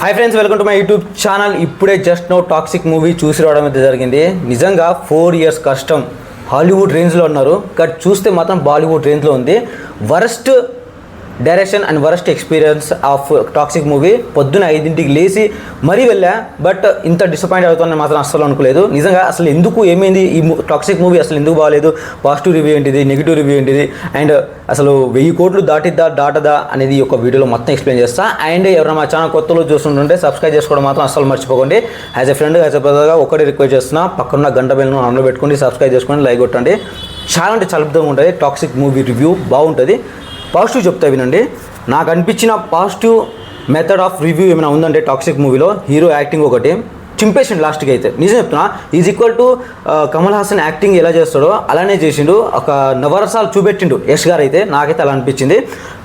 Hi friends, welcome to my YouTube channel. ఇప్పుడే just no toxic movie చూసి రావడం అయితే జరిగింది. నిజంగా 4 years కష్టం. హాలీవుడ్ రేంజ్లో ఉన్నారు, కానీ చూస్తే మాత్రం బాలీవుడ్ రేంజ్లో ఉంది. Worst direction and worst experience of toxic movie. పొద్దున 5 లేచి మరీ వెళ్ళా, బట్ ఇంత డిసప్పాయింట్ అవుతుందని మాత్రం అస్సలు అనుకోలేదు. నిజంగా అసలు ఎందుకు ఏమైంది ఈ టాక్సిక్ మూవీ, అసలు ఎందుకు బాగాలేదు, పాజిటివ్ రివ్యూ ఏంటిది, నెగిటివ్ రివ్యూ ఏంటిది, అండ్ అసలు 1000 కోట్లు దాటదా అనేది ఈ యొక్క వీడియోలో మొత్తం ఎక్స్ప్లెయిన్ చేస్తా. అండ్ ఎవరైనా మా ఛానల్ కొత్తలో చూస్తుంటుంటే సబ్స్క్రైబ్ చేసుకోవడం మాత్రం అస్సలు మర్చిపోకండి. As a friend, as a బ్రదర్గా ఒకటి రిక్వెస్ట్ చేస్తున్నా, పక్కన గంట బెల్ను ఆన్లో పెట్టుకోండి, సబ్స్క్రైబ్ చేసుకోండి, లైక్ కొట్టండి. చాలా అంటే చాలా అద్భుతంగా ఉంటుంది టాక్సిక్ మూవీ రివ్యూ, బాగుంటుంది. పాజిటివ్ చెప్తా వినండి. నాకు అనిపించిన పాజిటివ్ మెథడ్ ఆఫ్ రివ్యూ ఏమైనా ఉందంటే టాక్సిక్ మూవీలో హీరో యాక్టింగ్ ఒకటి చింపేసిండు లాస్ట్కి. అయితే నిజం చెప్తున్నా, is equal to Kamal Haasan acting ఎలా చేస్తాడో అలానే చేసిండు. ఒక నవరసాలు చూపెట్టిండు యష్ గారు. అయితే నాకైతే అలా అనిపించింది.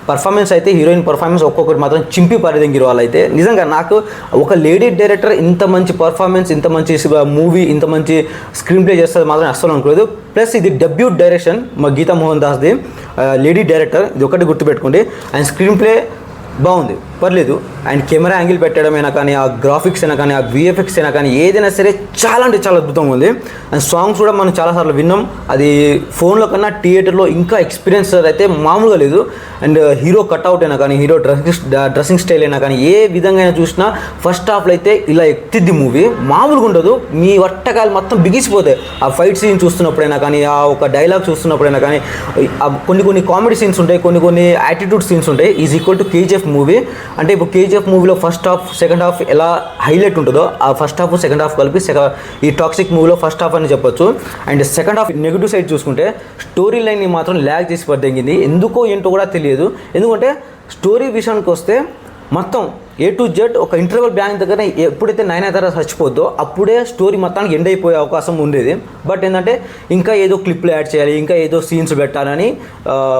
పర్ఫార్మెన్స్ అయితే హీరోయిన్ పర్ఫార్మెన్స్ ఒక్కొక్కటి మాత్రం చింపి పరేదంగిరు వాళ్ళు. అయితే నిజంగా నాకు ఒక లేడీ డైరెక్టర్ ఇంత మంచి పర్ఫార్మెన్స్, ఇంత మంచి మూవీ, ఇంత మంచి స్క్రీన్ ప్లే చేస్తుంది మాత్రం అస్సలు అనుకోలేదు. ప్లస్ ఇది డెబ్యూట్ డైరెక్షన్ మా గీతా మోహన్ దాస్ది, లేడీ డైరెక్టర్. ఇది ఒకటి గుర్తుపెట్టుకోండి. అండ్ స్క్రీన్ ప్లే బాగుంది, పర్లేదు. అండ్ కెమెరా యాంగిల్ పెట్టడమైనా కానీ, ఆ గ్రాఫిక్స్ అయినా కానీ, ఆ విఎఫ్ఎక్స్ అయినా కానీ, ఏదైనా సరే చాలా అంటే చాలా అద్భుతంగా ఉంది. అండ్ సాంగ్స్ కూడా మనం చాలాసార్లు విన్నాం. అది ఫోన్లో కన్నా థియేటర్లో ఇంకా ఎక్స్పీరియన్స్ అయితే మామూలుగా లేదు. అండ్ హీరో కట్అవుట్ అయినా కానీ, హీరో డ్రెస్సింగ్ స్టైల్ అయినా కానీ, ఏ విధంగా అయినా చూసినా ఫస్ట్ హాఫ్లో అయితే ఇలా ఎక్తిద్ది మూవీ, మామూలుగా ఉండదు. మీ వట్టకాయలు మొత్తం బిగిసిపోతాయి. ఆ ఫైట్ సీన్ చూస్తున్నప్పుడైనా కానీ, ఆ ఒక డైలాగ్ చూస్తున్నప్పుడైనా కానీ, కొన్ని కామెడీ సీన్స్ ఉంటాయి, కొన్ని యాటిట్యూడ్ సీన్స్ ఉంటాయి. Is equal to KGF movie. అంటే ఇప్పుడు కేజీఎఫ్ మూవీలో ఫస్ట్ హాఫ్ సెకండ్ హాఫ్ ఎలా హైలైట్ ఉంటుందో, ఆ ఫస్ట్ హాఫ్ సెకండ్ హాఫ్ కలిపి ఈ టాక్సిక్ మూవీలో ఫస్ట్ హాఫ్ అని చెప్పొచ్చు. And second half negative side చూసుకుంటే స్టోరీ లైన్ని మాత్రం ల్యాగ్ చేసి పడ్డంగింది. ఎందుకో ఏంటో కూడా తెలియదు. ఎందుకంటే స్టోరీ విషయానికి వస్తే మొత్తం A to Z ఒక ఇంటర్వెల్ బ్యాంక్ దగ్గర ఎప్పుడైతే నయనతార చచ్చిపోద్దో అప్పుడే స్టోరీ మొత్తానికి ఎండ్ అయిపోయే అవకాశం ఉండేది. బట్ ఏంటంటే ఇంకా ఏదో క్లిప్లు యాడ్ చేయాలి, ఇంకా ఏదో సీన్స్ పెట్టాలని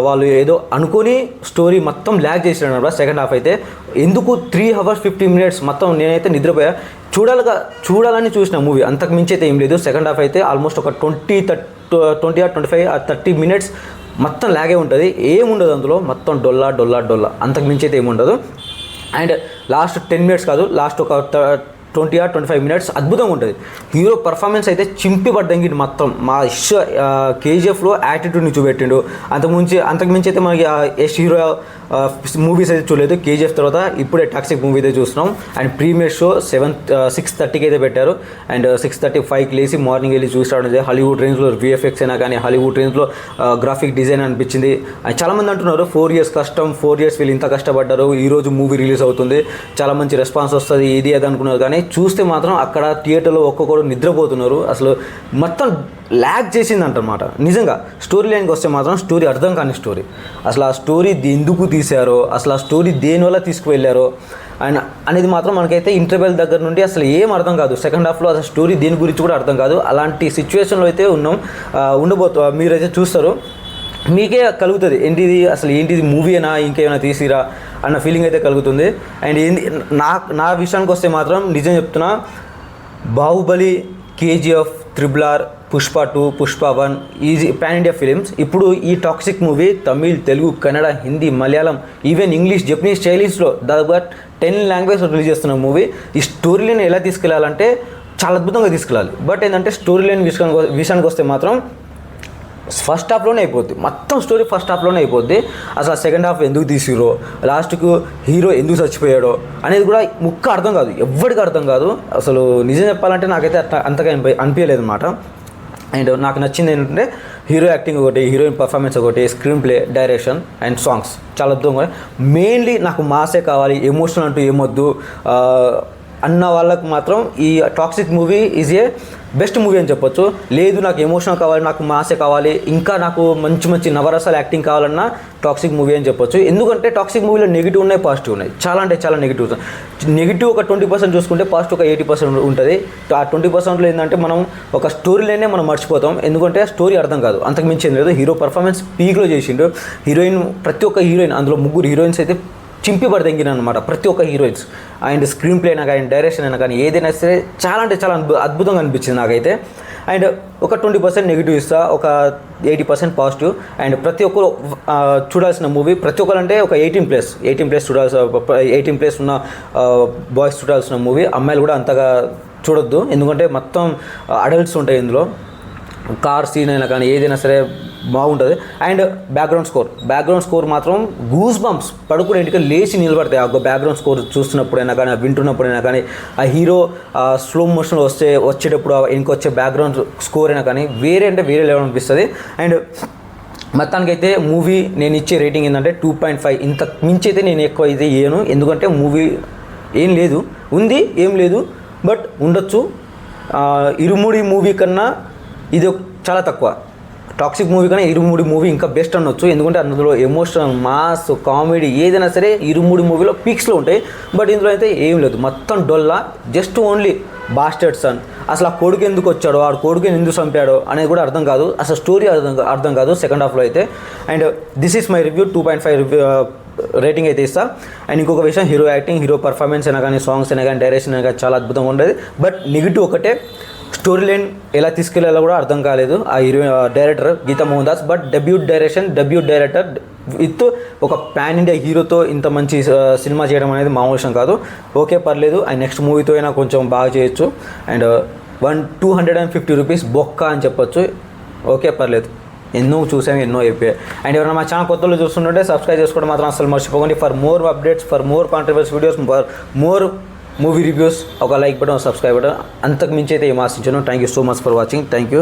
వాళ్ళు ఏదో అనుకొని స్టోరీ మొత్తం ల్యాగ్ చేసినారు సెకండ్ హాఫ్ అయితే. ఎందుకు 3 hours 50 minutes మొత్తం నేనైతే నిద్రపోయా. చూడాలని చూసిన మూవీ, అంతకు మించి అయితే ఏం లేదు. సెకండ్ హాఫ్ అయితే ఆల్మోస్ట్ ఒక 20 or 25 or 30 minutes మొత్తం లాగే ఉంటుంది. ఏముండదు అందులో, మొత్తం డొల్లా అంతకు మించి అయితే ఏముండదు. అండ్ లాస్ట్ 10 minutes కాదు, లాస్ట్ ఒక 20 or 25 minutes అద్భుతంగా ఉంటుంది. హీరో పర్ఫార్మెన్స్ అయితే చింపి పడ్డంగి మొత్తం. మా కేజీఎఫ్లో యాటిట్యూడ్ని చూపెట్టిండు. అంతకు మించి అయితే మనకి యష్ హీరో మూవీస్ అయితే చూడలేదు. కేజీఎఫ్ తర్వాత ఇప్పుడే టాక్సిక్ మూవీ అయితే చూస్తున్నాం. అండ్ ప్రీమియర్ షో 6:30కి అయితే పెట్టారు. అండ్ 6:35కి లేచి మార్నింగ్ వెళ్ళి చూసి రావడం. హాలీవుడ్ రేంజ్లో విఎఫ్ఎక్స్ అయినా కానీ, హాలీవుడ్ రేంజ్లో గ్రాఫిక్ డిజైన్ అనిపించింది. చాలామంది అంటున్నారు 4 years కష్టం, 4 years వీళ్ళు ఇంత కష్టపడ్డారు, ఈరోజు మూవీ రిలీజ్ అవుతుంది, చాలా మంచి రెస్పాన్స్ వస్తుంది, ఇది అది అనుకున్నారు. కానీ చూస్తే మాత్రం అక్కడ థియేటర్లో ఒక్కొక్కరు నిద్రపోతున్నారు. అసలు మొత్తం ల్యాగ్ చేసిందంటన్నమాట. నిజంగా స్టోరీ లైన్కి వస్తే మాత్రం స్టోరీ అర్థం కాని స్టోరీ. అసలు ఆ స్టోరీ ఎందుకు తీశారో, అసలు ఆ స్టోరీ దేనివల్ల తీసుకువెళ్ళారో అండ్ అనేది మాత్రం మనకైతే ఇంటర్వెల్ దగ్గర నుండి అసలు ఏం అర్థం కాదు. సెకండ్ హాఫ్లో అసలు స్టోరీ దేని గురించి కూడా అర్థం కాదు. అలాంటి సిచ్యువేషన్లో అయితే మీరైతే చూస్తారు, మీకే కలుగుతుంది ఏంటిది మూవీ అయినా ఇంకేమైనా తీసిరా అన్న ఫీలింగ్ అయితే కలుగుతుంది. అండ్ నా విషయానికి వస్తే మాత్రం నిజం చెప్తున్నా, Baahubali, KGF, RRR, Pushpa 2, Pushpa 1 easy pan India films. ఇప్పుడు ఈ Toxic movie Tamil, Telugu, Kannada, Hindi, Malayalam, even English, Japanese, చైనీస్లో దాదాపు 10 languages రిలీజ్ చేస్తున్న మూవీ. ఈ స్టోరీ లైన్ ఎలా తీసుకెళ్లాలంటే చాలా అద్భుతంగా తీసుకెళ్ళాలి. బట్ ఏంటంటే స్టోరీ లైన్ విషయానికి వస్తే మాత్రం ఫస్ట్ హాఫ్లోనే అయిపోద్ది. మొత్తం స్టోరీ ఫస్ట్ హాఫ్లోనే అయిపోద్ది. అసలు సెకండ్ హాఫ్ ఎందుకు తీసిరో, లాస్ట్కు హీరో ఎందుకు చచ్చిపోయాడో అనేది కూడా ముక్క అర్థం కాదు, ఎవ్వడికి అర్థం కాదు. అసలు నిజం చెప్పాలంటే నాకైతే అంతగా అనిపించలేదు అన్నమాట. అండ్ నాకు నచ్చింది ఏంటంటే హీరో యాక్టింగ్ ఒకటి, హీరోయిన్ పర్ఫార్మెన్స్ ఒకటి, screen play, direction and songs చాలా అద్భుతంగా. మెయిన్లీ నాకు మాసే కావాలి, ఎమోషనల్ అంటూ ఏమొద్దు అన్న వాళ్ళకు మాత్రం ఈ Toxic movie is a best movie అని చెప్పొచ్చు. లేదు నాకు ఎమోషనల్ కావాలి, నాకు మాసే కావాలి, ఇంకా నాకు మంచి నవరసాల యాక్టింగ్ కావాలన్నా టాక్సిక్ మూవీ అని చెప్పొచ్చు. ఎందుకంటే టాక్సిక్ మూవీలో నెగిటివ్ ఉన్నాయి, పాజిటివ్ ఉన్నాయి. చాలా అంటే చాలా నెగిటివ్ ఒక 20% చూసుకుంటే పాజిటివ్ ఒక 80% ఉంటుంది. ఆ 20%లో ఏంటంటే మనం ఒక స్టోరీ లైనే మనం మర్చిపోతాం. ఎందుకంటే స్టోరీ అర్థం కాదు, అంతకు మించి ఏం లేదు. హీరో పర్ఫార్మెన్స్ పీక్లో చేసిండు. ప్రతి ఒక్క హీరోయిన్, అందులో 3 heroines అయితే చింపి పడదెంగిన అనమాట ప్రతి ఒక్క హీరోయిన్స్. అండ్ స్క్రీన్ ప్లే అయినా కానీ డైరెక్షన్ అయినా కానీ ఏదైనా సరే చాలా అంటే చాలా అద్భుతంగా అనిపించింది నాకైతే. అండ్ ఒక 20% నెగిటివ్ ఇస్తా, ఒక 80% పాజిటివ్. అండ్ ప్రతి ఒక్కరు చూడాల్సిన మూవీ, ప్రతి ఒక్కరు అంటే ఒక 18+ చూడాల్సిన 18+ ఉన్న బాయ్స్ చూడాల్సిన మూవీ. అమ్మాయిలు కూడా అంతగా చూడొద్దు, ఎందుకంటే మొత్తం అడల్ట్స్ ఉంటాయి ఇందులో. కార్ సీన్ అయినా కానీ ఏదైనా సరే బాగుంటుంది. అండ్ బ్యాక్గ్రౌండ్ స్కోర్ మాత్రం గూస్ బంప్స్, పడుకునే ఇంటికి లేచి నిలబడతాయి ఆ బ్యాక్గ్రౌండ్ స్కోర్ చూస్తున్నప్పుడైనా కానీ, వింటున్నప్పుడైనా కానీ, ఆ హీరో స్లో మోషన్లో వచ్చేటప్పుడు ఇంకొచ్చే బ్యాక్గ్రౌండ్ స్కోర్ అయినా కానీ వేరే లెవెల్ అనిపిస్తుంది. అండ్ మొత్తానికైతే మూవీ నేను ఇచ్చే రేటింగ్ ఏంటంటే 2.5. ఇంత మించి అయితే నేను ఎక్కువ అయితే ఇయ్యను, ఎందుకంటే మూవీ ఏం లేదు, ఉంది ఏం లేదు, బట్ ఉండొచ్చు. ఇరుముడి మూవీ కన్నా ఇది చాలా తక్కువ. టాక్సిక్ మూవీ కన్నా ఇరుముడి మూవీ ఇంకా బెస్ట్ అనొచ్చు, ఎందుకంటే అందులో ఎమోషనల్, మాస్, కామెడీ ఏదైనా సరే ఇరుముడి మూవీలో పీక్స్లో ఉంటాయి. బట్ ఇందులో అయితే ఏం లేదు, మొత్తం డొల్లా. జస్ట్ ఓన్లీ బాస్టర్డ్ సన్, అసలు ఆ కొడుకు ఎందుకు వచ్చాడో, ఆ కొడుకుని ఎందుకు చంపాడో అనేది కూడా అర్థం కాదు, అసలు స్టోరీ అర్థం కాదు సెకండ్ హాఫ్లో అయితే. And this is my review, 2.5 rating అయితే ఇస్తా. అండ్ ఇంకొక విషయం, హీరో యాక్టింగ్, హీరో పర్ఫార్మెన్స్ అయినా కానీ, సాంగ్స్ అయినా కానీ, డైరెక్షన్ అయినా కానీ చాలా అద్భుతంగా ఉండేది. బట్ నెగిటివ్ ఒకటే, స్టోరీ లైన్ ఎలా తీసుకెళ్లాలో కూడా అర్థం కాలేదు ఆ director Geetha Mohan Das. But debut director with ఒక పాన్ ఇండియా హీరోతో ఇంత మంచి సినిమా చేయడం అనేది మామూలు విషయం కాదు. ఓకే, పర్లేదు. అండ్ నెక్స్ట్ మూవీతో అయినా కొంచెం బాగా చేయొచ్చు. అండ్ 250 రూపీస్ బొక్క అని చెప్పొచ్చు. ఓకే, పర్లేదు. ఎన్నో చూసాము, ఎన్నో అయిపోయాయి. అండ్ ఎవరైనా మా ఛానల్ కొత్తలో చూస్తుంటే సబ్స్క్రైబ్ చేసుకోవడం మాత్రం అసలు మర్చిపోకండి. For more updates, for more controversy videos, for more movie reviews, ఒక లైక్ బటన్, సబ్స్క్రైబ్ బటన్, అంతకు మించి అయితే ఏం ఆశించాను. Thank you so much for watching. Thank you.